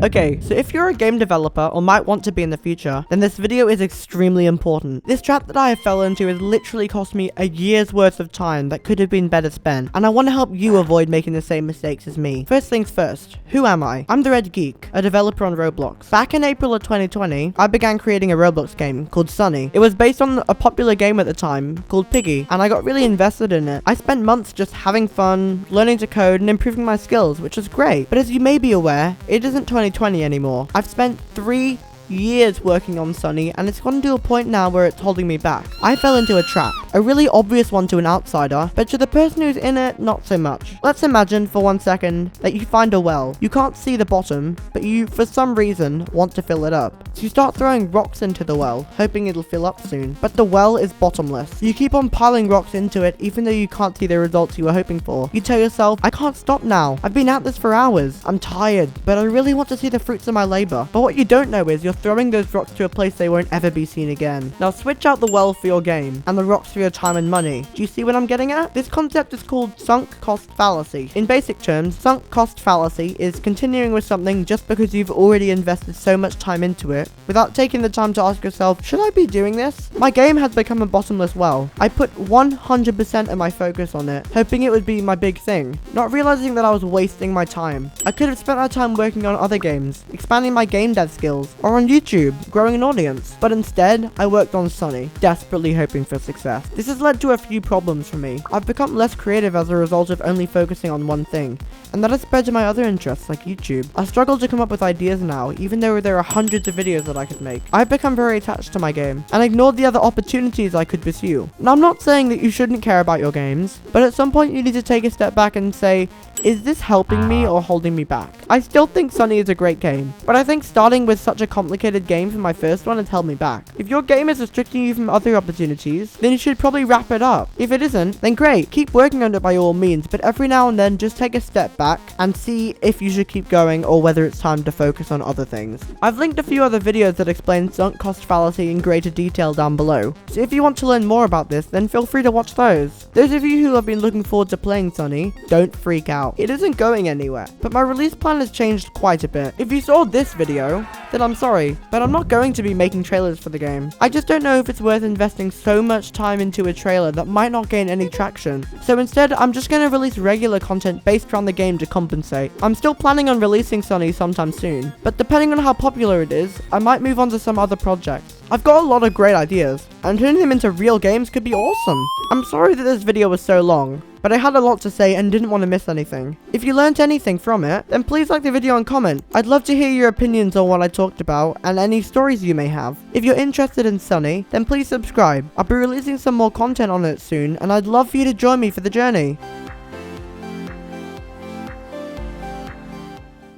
Okay, so if you're a game developer or might want to be in the future, then this video is extremely important. This trap that I have fell into has literally cost me a year's worth of time that could have been better spent, and I want to help you avoid making the same mistakes as me. First things first, who am I? I'm the Red Geek, a developer on Roblox. Back in April of 2020, I began creating a Roblox game called Sunny. It was based on a popular game at the time called Piggy, and I got really invested in it. I spent months just having fun, learning to code, and improving my skills, which was great. But as you may be aware, it isn't 2020 anymore. I've spent 3 years working on Sunny, and it's gotten to a point now where it's holding me back. I fell into a trap, a really obvious one to an outsider, but to the person who's in it, not so much. Let's imagine for 1 second that you find a well. You can't see the bottom, but you, for some reason, want to fill it up. So you start throwing rocks into the well, hoping it'll fill up soon, but the well is bottomless. You keep on piling rocks into it, even though you can't see the results you were hoping for. You tell yourself, I can't stop now. I've been at this for hours. I'm tired, but I really want to see the fruits of my labor. But what you don't know is you're throwing those rocks to a place they won't ever be seen again. Now switch out the well for your game, and the rocks for your time and money. Do you see what I'm getting at? This concept is called sunk cost fallacy. In basic terms, sunk cost fallacy is continuing with something just because you've already invested so much time into it, without taking the time to ask yourself, should I be doing this? My game has become a bottomless well. I put 100% of my focus on it, hoping it would be my big thing, not realizing that I was wasting my time. I could have spent my time working on other games, expanding my game dev skills, or on YouTube, growing an audience. But instead, I worked on Sunny, desperately hoping for success. This has led to a few problems for me. I've become less creative as a result of only focusing on one thing, and that has spread to my other interests like YouTube. I struggle to come up with ideas now, even though there are hundreds of videos that I could make. I've become very attached to my game, and ignored the other opportunities I could pursue. Now, I'm not saying that you shouldn't care about your games, but at some point you need to take a step back and say, is this helping me or holding me back? I still think Sunny is a great game, but I think starting with such a complicated game for my first one has held me back. If your game is restricting you from other opportunities, then you should probably wrap it up. If it isn't, then great, keep working on it by all means, but every now and then just take a step back and see if you should keep going or whether it's time to focus on other things. I've linked a few other videos that explain sunk cost fallacy in greater detail down below, so if you want to learn more about this, then feel free to watch those. Those of you who have been looking forward to playing Sunny, don't freak out. It isn't going anywhere, but my release plan has changed quite a bit. If you saw this video, then I'm sorry, but I'm not going to be making trailers for the game. I just don't know if it's worth investing so much time into a trailer that might not gain any traction. So instead, I'm just going to release regular content based around the game to compensate. I'm still planning on releasing Sunny sometime soon, but depending on how popular it is, I might move on to some other projects. I've got a lot of great ideas, and turning them into real games could be awesome. I'm sorry that this video was so long, but I had a lot to say and didn't want to miss anything. If you learned anything from it, then please like the video and comment. I'd love to hear your opinions on what I talked about and any stories you may have. If you're interested in Sunny, then please subscribe. I'll be releasing some more content on it soon, and I'd love for you to join me for the journey.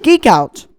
Geek out!